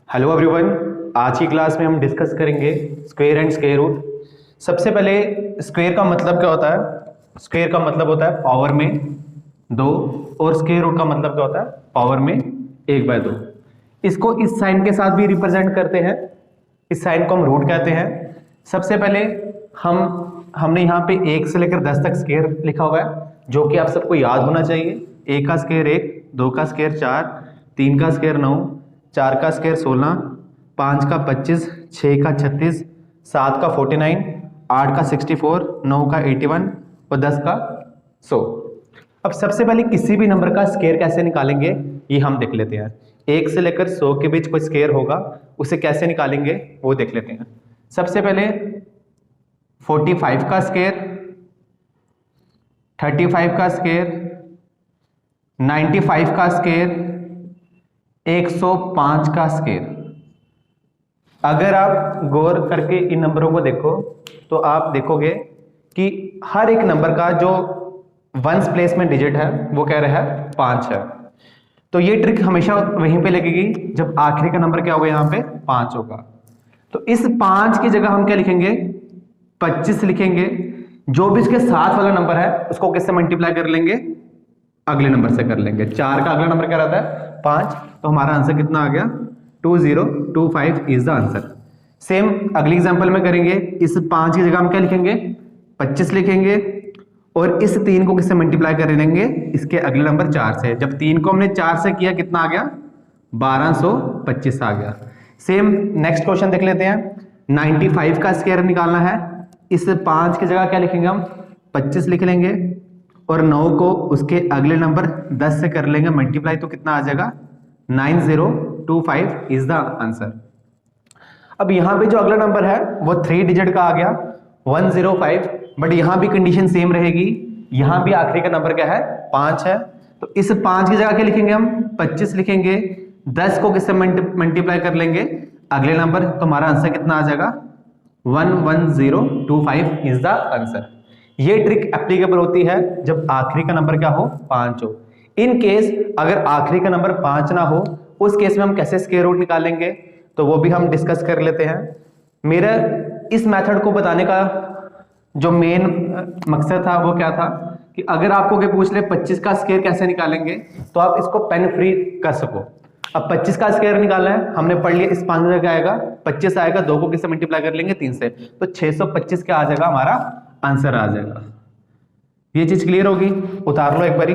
Hello everyone, आज की class में हम डिस्कस करेंगे स्क्वायर एंड स्क्वायर रूट। सबसे पहले स्क्वायर का मतलब क्या होता है। स्क्वायर का मतलब होता है पावर में 2 और स्क्वायर रूट का मतलब क्या होता है पावर में 1/2। इसको इस साइन के साथ भी रिप्रेजेंट करते हैं, इस साइन को हम रूट कहते हैं। सबसे पहले हमने यहाँ पे 1 से लेकर 10 तक स्क्वायर लिखा हुआ है, जो कि आप सबको याद होना चाहिए। 1 का स्क्वायर 1, 2 का स्क्वायर 4, 3 का स्क्वायर 9, 4 का स्क्वायर 16, 5 का 25, 6 का 36, 7 का 49, 8 का 64, 9 का 81 और 10 का 100। अब सबसे पहले किसी भी नंबर का स्क्वायर कैसे निकालेंगे ये हम देख लेते हैं। 1 से लेकर 100 के बीच कोई स्क्वायर होगा, उसे कैसे निकालेंगे वो देख लेते हैं। सबसे पहले 45 का स्क्वायर, 35 का स्क्वायर, 95 का स्क्वायर, 105 का स्क्वायर। अगर आप गौर करके इन नंबरों को देखो तो आप देखोगे कि हर एक नंबर का जो वंस प्लेस में डिजिट है वो कह रहा है 5 है। तो ये ट्रिक हमेशा वहीं पे लगेगी जब आखिरी का नंबर क्या होगा, यहाँ पे 5 होगा। तो इस 5 की जगह हम क्या लिखेंगे, 25 लिखेंगे। जो भी इसके साथ वाला नंबर है उसको किससे मल्टीप्लाई कर लेंगे, अगले नंबर से कर लेंगे। 4 का अगला नंबर क्या रहता है 5, तो हमारा आंसर कितना आ गया 2025 इज द आंसर। सेम अगली एग्जांपल में करेंगे। इस 5 की जगह हम क्या लिखेंगे, 25 लिखेंगे और इस 3 को किससे मल्टीप्लाई कर लेंगे, इसके अगले नंबर 4 से। जब 3 को हमने 4 से किया कितना आ गया 1225 आ गया। सेम नेक्स्ट क्वेश्चन देख लेते हैं। 95 का स्क्वायर निकालना है। इस 5 की जगह क्या लिखेंगे हम 25 लिख लेंगे और 9 को उसके अगले नंबर 10 से कर लेंगे मल्टीप्लाई, तो कितना आ जाएगा 9025 इज द आंसर। अब यहां पे जो अगला नंबर है वो 3 डिजिट का आ गया 105, बट यहां भी कंडीशन सेम रहेगी। यहां भी आखिरी का नंबर क्या है 5 है। तो इस 5 की जगह क्या लिखेंगे हम 25 लिखेंगे, 10 को किससे मल्टीप्लाई कर लेंगे अगले नंबर, तो हमारा आंसर कितना आ जाएगा 11025 इज द आंसर। ये ट्रिक एप्लीकेबल होती है जब आखिरी का नंबर क्या हो 5 हो। इन केस अगर आखिरी का नंबर 5 ना हो, उस केस में हम कैसे स्क्वायर रूट निकालेंगे तो वो भी हम डिस्कस कर लेते हैं। मेरा इस मेथड को बताने का जो मेन मकसद था वो क्या था कि अगर आपको क्या पूछ ले 25 का स्क्वायर कैसे निकालेंगे तो आप इसको पेन फ्री कर सको। अब 25 का स्क्वायर निकालना है, हमने पढ़ लिया इस 5 में क्या आएगा 25 आएगा, 2 को किससे मल्टीप्लाई कर लेंगे 3 से, तो 625 क्या आ जाएगा हमारा आंसर आ जाएगा। ये चीज क्लियर होगी, उतार लो एक बारी।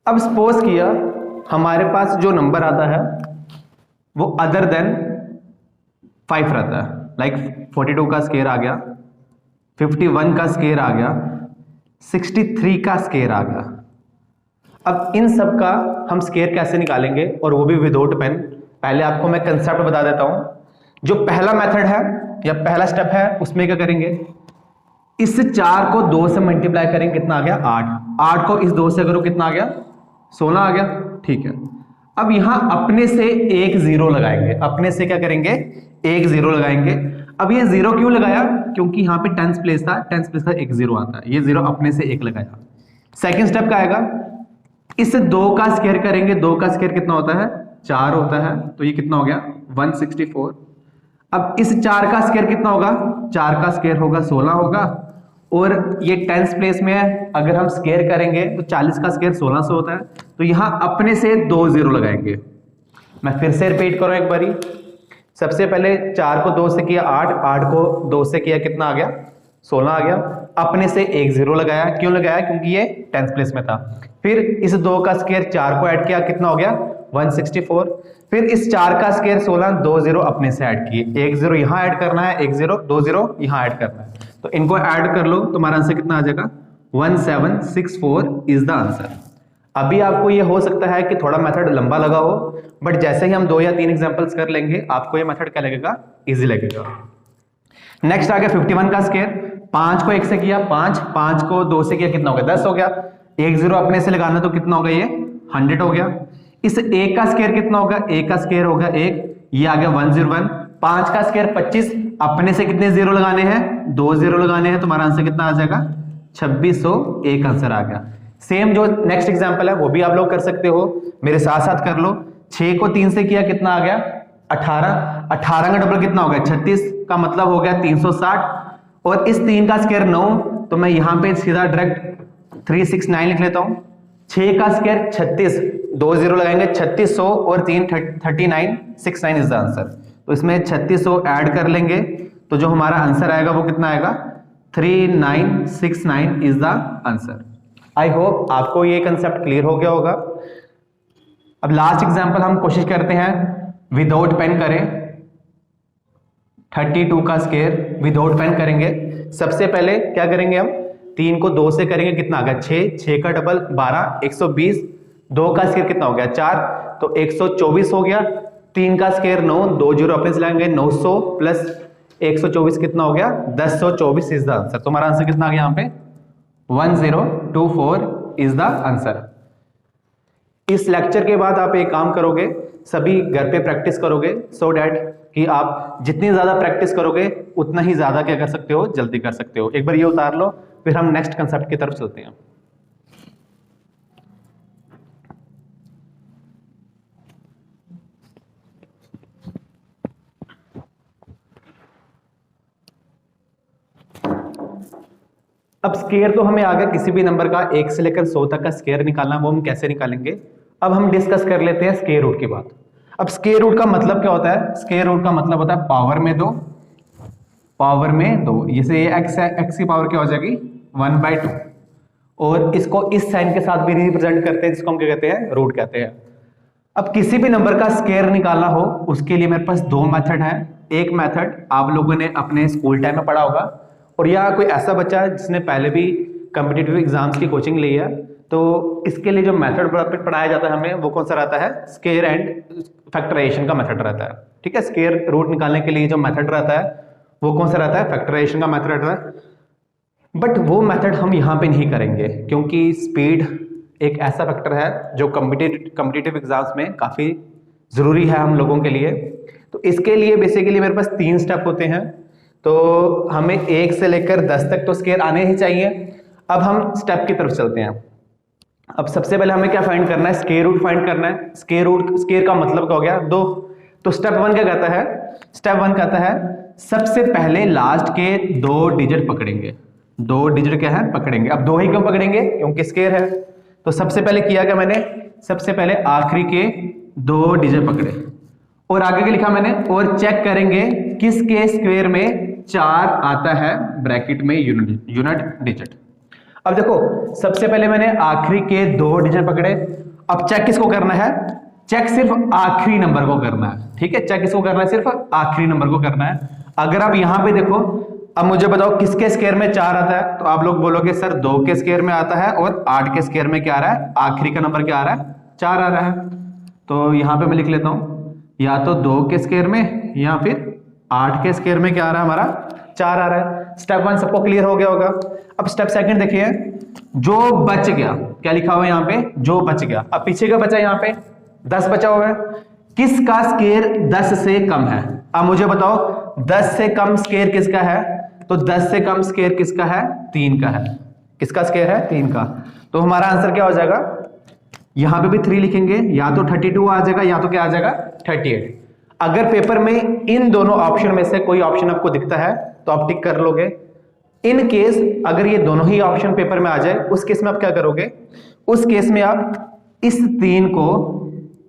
अब सपोज किया हमारे पास जो नंबर आता है वो अदर देन 5 रहता है, लाइक 42 का स्क्वायर आ गया, 51 का स्क्वायर आ गया, 63 का स्क्वायर आ गया। अब इन सब का हम स्क्वायर कैसे निकालेंगे और वो भी विदाउट पेन। पहले आपको मैं कंसेप्ट बता देता हूं। जो पहला मेथड है या पहला स्टेप है उसमें क्या करेंगे, इस 4 को 2 से मल्टीप्लाई करेंगे, कितना आ गया 8। 8 को इस 2 से करो कितना आ गया 16 आ गया, ठीक है। अब यहां अपने से एक 0 लगाएंगे, अपने से क्या करेंगे एक 0 लगाएंगे। अब ये 0 क्यों लगाया, क्योंकि यहां पे टेंस प्लेस था, टेंस प्लेस का एक 0 आता है, ये 0 अपने से एक लगाया। सेकंड स्टेप क्या आएगा, इस 2 का स्क्वायर करेंगे, 2 का स्क्वायर कितना होता है 4 होता है, तो ये कितना हो गया 164। अब इस 4 का स्क्वायर कितना होगा, 4 का स्क्वायर होगा 16 होगा, और ये टेंस प्लेस में है, अगर हम स्क्वायर करेंगे तो 40 का स्क्वायर 1600 होता है, तो यहां अपने से 2 0 लगाएंगे। मैं फिर से रिपीट करूं एक बारी। सबसे पहले 4 को 2 से किया 8, 8 को 2 से किया कितना आ गया 16 आ गया, अपने से एक 0 लगाया। क्यों लगाया, क्योंकि ये टेंस प्लेस में था। फिर इस 2 का स्क्वायर 4 को ऐड किया कितना हो गया 164। फिर इस 4 का स्क्वायर 16, 2 0 अपने से ऐड किए, एक 0 यहां ऐड करना है, एक 0 2 0 यहां ऐड करना है, तो इनको ऐड कर लो, तुम्हारा आंसर कितना आ जाएगा 1764 इज द आंसर। अभी आपको ये हो सकता है कि थोड़ा मेथड लंबा लगा हो, बट जैसे ही हम 2 या 3 एग्जांपल्स कर लेंगे आपको ये मेथड क्या लगेगा, इजी लगेगा। नेक्स्ट आ गया 51 का स्क्वायर। 5 को 1 से किया 5, 5 को 2 से किया कितना हो गया 10 हो गया, एक 0 अपने से लगाना तो कितना हो गया ये 100 हो गया। इस 1 का स्क्वायर कितना होगा, 1 का स्क्वायर होगा 1, ये आ गया 101। 5 का स्क्वायर 25, अपने से कितने 0 लगाने हैं 2 0 लगाने हैं, तुम्हारा आंसर कितना आ जाएगा 2601 आंसर आ गया। सेम जो नेक्स्ट एग्जांपल है वो भी आप लोग कर सकते हो, मेरे साथ साथ कर लो। 6 को 3 से किया कितना आ गया 18, 18 का डबल कितना हो गया 36, का मतलब हो गया 360, और इस 3 का स्क्वायर 9, तो मैं यहां पे सीधा डायरेक्ट 369 लिख लेता हूं। 6 का स्क्वायर 36, 2 0 लगाएंगे 3600 और 3 39 69 इज द आंसर। तो इसमें 3600 ऐड कर लेंगे तो जो हमारा आंसर आएगा वो कितना आएगा 3969 is the answer. I hope आपको ये कंसेप्ट क्लियर हो गया होगा। अब लास्ट एग्जांपल हम कोशिश करते हैं विदाउट पेन करें। 32 का स्क्वायर विदाउट पेन करेंगे। सबसे पहले क्या करेंगे हम 3 को 2 से करेंगे कितना आ गया 6, 6 का डबल 12 120, 2 का स्क्वायर कितना हो गया 4 तो 124 हो गया। 3 का स्क्वायर 9, 2 जीरो अपने से लाएंगे 900 प्लस 124 कितना हो गया 1024 इज द आंसर। तो हमारा आंसर कितना आ गया यहाँ पे 1024 इज द आंसर। इस लेक्चर के बाद आप एक काम करोगे, सभी घर पे प्रैक्टिस करोगे सो डैट कि आप जितनी ज्यादा प्रैक्टिस करोगे उतना ही ज्यादा क्या कर सकते हो जल्दी कर सकते हो। एक बार ये उतार लो फिर हम नेक्स्ट कंसेप्ट की तरफ चलते हैं। अब स्क्वायर तो हमें आ गया, किसी भी नंबर का 1 से लेकर 100 तक का स्क्वायर निकालना, वो हम कैसे निकालेंगे। अब हम डिस्कस कर लेते हैं स्क्वायर रूट की बात। अब स्क्वायर रूट का मतलब क्या होता है, स्क्वायर रूट का मतलब होता है पावर में 2, पावर में 2। जैसे ये x है, x की पावर क्या हो जाएगी 1/2, और इसको इस साइन के साथ भी रिप्रेजेंट करते हैं जिसको हम क्या कहते हैं रूट कहते हैं। अब किसी भी नंबर का स्क्वायर निकालना हो उसके लिए मेरे पास 2 मेथड है। एक मेथड आप लोगों ने अपने स्कूल टाइम में पढ़ा होगा, और या कोई ऐसा बच्चा जिसने पहले भी कॉम्पिटिटिव एग्जाम्स की कोचिंग ली है तो इसके लिए जो मेथड पढ़ाया जाता है हमें वो कौन सा रहता है स्क्वायर एंड फैक्टराइजेशन का मेथड रहता है। ठीक है, स्क्वायर रूट निकालने के लिए जो मेथड रहता है वो कौन सा रहता है फैक्टराइजेशन का मेथड रहता है। बट वो मेथड हम यहाँ पे नहीं करेंगे क्योंकि स्पीड एक ऐसा फैक्टर है जो कॉम्पिटिटिव एग्जाम्स में काफी जरूरी है हम लोगों के लिए। तो इसके लिए बेसिकली मेरे पास 3 स्टेप होते हैं, तो हमें 1 से लेकर 10 तक तो स्क्वायर आने ही चाहिए। अब हम स्टेप की तरफ चलते हैं। अब सबसे पहले हमें क्या फाइंड करना है स्क्वायर रूट फाइंड करना है। स्क्वायर का मतलब क्या हो गया 2। तो स्टेप 1 क्या कहता है, स्टेप 1 कहता है सबसे पहले लास्ट के 2 डिजिट पकड़ेंगे। 2 डिजिट क्या है पकड़ेंगे। अब 2 ही क्यों पकड़ेंगे क्योंकि स्क्वायर है। तो सबसे पहले किया क्या मैंने, सबसे पहले आखिरी के 2 डिजिट पकड़े और आगे क्या लिखा मैंने, और चेक करेंगे किसके स्क्वायर में 4 आता है ब्रैकेट में यूनिट डिजिट। अब देखो सबसे पहले मैंने आखिरी के 2 डिजिट पकड़े। अब चेक किसको करना है, चेक सिर्फ आखिरी नंबर को करना है। ठीक है, चेक किसको करना है सिर्फ आखिरी नंबर को करना है। अगर आप यहां पे देखो, अब मुझे बताओ किसके स्क्वायर में 4 आता है, तो आप लोग बोलोगे सर 2 के स्क्वायर में आता है और 8 के स्क्वायर में क्या आ रहा है, आखिरी का नंबर क्या आ रहा है 4 आ रहा है। तो यहां पे मैं लिख लेता हूं या तो 2 के स्क्वायर में या फिर 8 के स्क्वायर में क्या आ रहा है हमारा 4 आ रहा है। स्टेप 1 सबको क्लियर हो गया होगा। अब स्टेप 2 देखिए, जो बच गया क्या लिखा हुआ है यहाँ पे, जो बच गया। अब पीछे का बचा यहाँ पे 10 बचा हुआ है, किसका स्क्वायर 10 से कम है। अब मुझे बताओ 10 से कम स्क्वायर किसका है, तो 10 से कम स्क्वायर किसका है 3 का है। किसका स्क्वायर है 3 का। तो हमारा आंसर क्या हो जाएगा, यहां पे भी 3 लिखेंगे, या तो 32 आ जाएगा या तो क्या आ जाएगा 38। अगर पेपर में इन दोनों ऑप्शन में से कोई ऑप्शन आपको दिखता है तो आप टिक कर लोगे। इन केस अगर ये दोनों ही ऑप्शन पेपर में आ जाए उस केस में आप क्या करोगे, उस केस में आप इस 3 को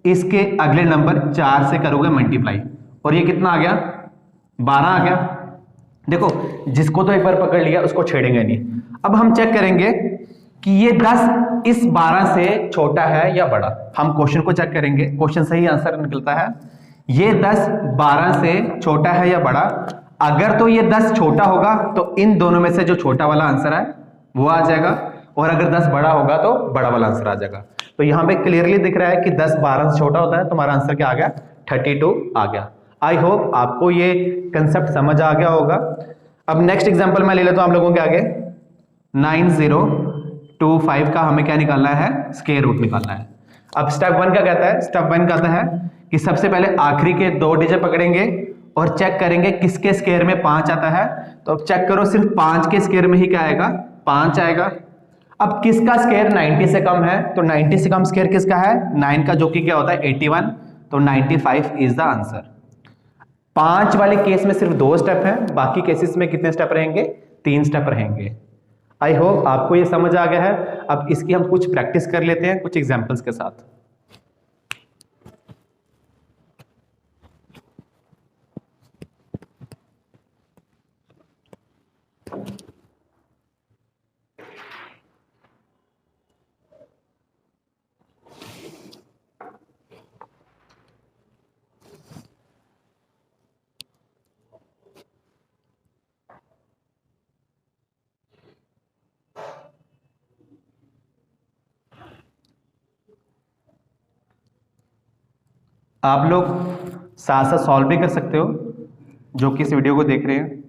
इसके अगले नंबर 4 से करोगे मल्टीप्लाई, और ये कितना आ गया 12 आ गया। देखो जिसको तो एक बार पकड़ लिया उसको छेड़ेंगे नहीं। अब हम चेक करेंगे कि ये 10 इस 12 से छोटा है या बड़ा। हम क्वेश्चन को चेक करेंगे, क्वेश्चन से ही आंसर निकलता है। ये 10 12 से छोटा है या बड़ा। अगर तो ये 10 छोटा होगा तो इन दोनों में से जो छोटा वाला आंसर है वो आ जाएगा, और अगर 10 बड़ा होगा तो बड़ा वाला आंसर आ जाएगा। तो यहां पे क्लियरली दिख रहा है कि 10 12 से छोटा होता है, तो हमारा आंसर क्या आ गया 32 आ गया। आई होप आपको ये कंसेप्ट समझ आ गया होगा। अब नेक्स्ट एग्जांपल मैं ले लेता हूं आप लोगों के आगे। 9025 का हमें क्या निकालना है, स्क्वायर रूट निकालना है। अब स्टेप 1 क्या कहता है, स्टेप 1 कहता है कि सबसे पहले आखिरी के 2 डिजिट पकड़ेंगे और चेक करेंगे किसके स्क्वायर में 5 आता है। तो अब चेक करो सिर्फ 5 के स्क्वायर में ही क्या आएगा 5 आएगा। अब किसका स्क्वायर 90 से कम है, तो 90 से कम स्क्वायर किसका है, 9 का, जो कि क्या होता है 81, तो 95 इज द आंसर। 5 वाले केस में सिर्फ 2 स्टेप हैं, बाकी केसेस में कितने स्टेप रहेंगे, 3 स्टेप रहेंगे। आई होप आपको ये समझ आ गया है। अब इसकी हम कुछ प्रैक्टिस कर लेते हैं कुछ एग्जांपल्स के साथ। आप लोग साथ साथ सॉल्व भी कर सकते हो जो कि इस वीडियो को देख रहे हैं।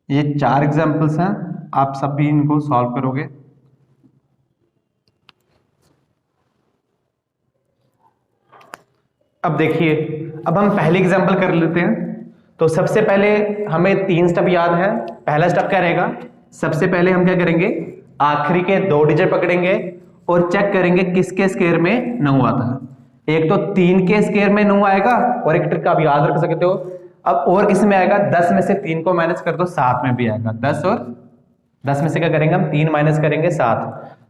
ये 4 एग्जांपल्स हैं, आप सब भी इनको सॉल्व करोगे। अब देखिए, अब हम पहले एग्जांपल कर लेते हैं। तो सबसे पहले हमें 3 स्टेप याद है। पहला स्टेप क्या रहेगा, सबसे पहले हम क्या करेंगे, आखिरी के 2 डिजिट पकड़ेंगे और चेक करेंगे किसके स्क्वायर में 9 आता है। एक तो 3 के स्क्वायर में 9 आएगा, और एक ट्रिक आप याद रख सकते हो। अब और किस में आएगा, 10 में से 3 को माइनस कर दो, 7 में भी आएगा। 10 और 10 में से क्या करेंगे हम, 3 माइनस करेंगे 7,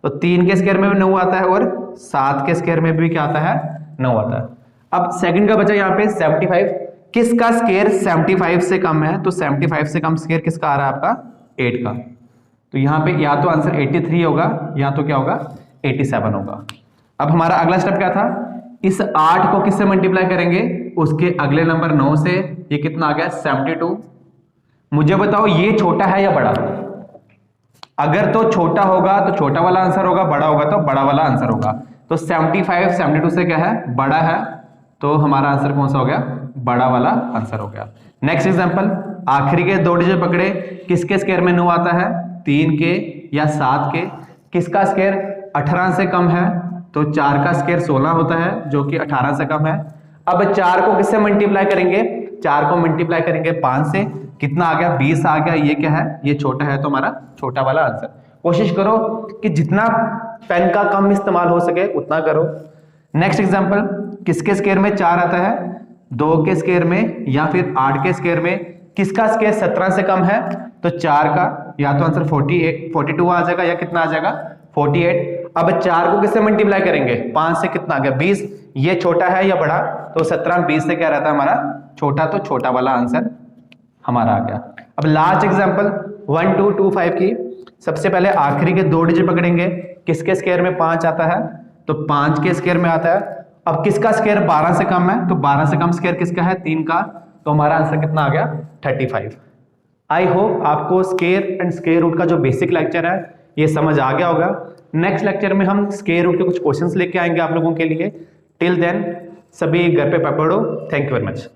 तो 3 के स्क्वायर में भी 9 आता है और 7 के स्क्वायर में भी क्या आता है, 9 आता है। अब सेकंड का बचा यहाँ पे 75, किसका स्क्वायर 75 से कम है, तो 75 से कम स्क्वायर किसका आ रहा है आपका, 8 का। तो यहाँ पे या तो आंसर 83 होगा या तो क्या होगा 87 होगा। अब हमारा अगला स्टेप क्या था, इस 8 को किससे मल्टीप्लाई करेंगे, उसके अगले नंबर 9 से। ये कितना आ गया 72। मुझे बताओ ये छोटा है या बड़ा, अगर तो छोटा होगा तो छोटा वाला आंसर होगा, बड़ा होगा तो बड़ा वाला आंसर होगा। तो 75 72 से क्या है, बड़ा है, तो हमारा आंसर कौन सा हो गया, बड़ा वाला आंसर हो गया। नेक्स्ट एग्जांपल, आखिरी के 2 डिजिट पकड़े, किसके स्क्वायर में 9 आता है, 3 के या 7 के। किसका स्क्वायर 18 से कम है, तो 4 का स्क्वायर 16 होता है, जो कि 18 से कम है। अब 4 को किससे मल्टीप्लाई करेंगे, 4 को मल्टीप्लाई करेंगे 5 से, कितना आ गया 20 आ गया। ये क्या है, ये छोटा है, तो हमारा छोटा वाला आंसर। कोशिश करो कि जितना पेन का कम इस्तेमाल हो सके उतना करो। नेक्स्ट एग्जांपल, किसके स्क्वायर में 4 आता है, 2 के स्क्वायर में या फिर 8 के स्क्वायर में। किसका स्क्वायर 17 से कम है, तो 4 का या तो आंसर 42 आ जाएगा या कितना आ जाएगा 48। अब 4 को किससे मल्टीप्लाई करेंगे, 5 से, कितना आ गया 20। ये छोटा है या बड़ा, तो 17 20 से क्या रहता है हमारा छोटा, तो छोटा वाला आंसर हमारा आ गया। अब लास्ट एग्जांपल 1 2 2 5 की, सबसे पहले आखिरी के 2 डिजिट पकड़ेंगे, किसके स्क्वायर में 5 आता है, तो 5 के स्क्वायर में आता है। अब किसका स्क्वायर 12 से कम है, तो 12 से कम स्क्वायर किसका है, 3 का, तो हमारा आंसर कितना आ गया 35। आई होप आपको स्क्वायर एंड स्क्वायर रूट का जो बेसिक लेक्चर है ये समझ आ गया होगा। नेक्स्ट लेक्चर में हम स्क्वायर रूट के कुछ क्वेश्चंस लेके आएंगे आप लोगों के लिए। टिल देन सभी घर पे पढ़ो। Thank you very much.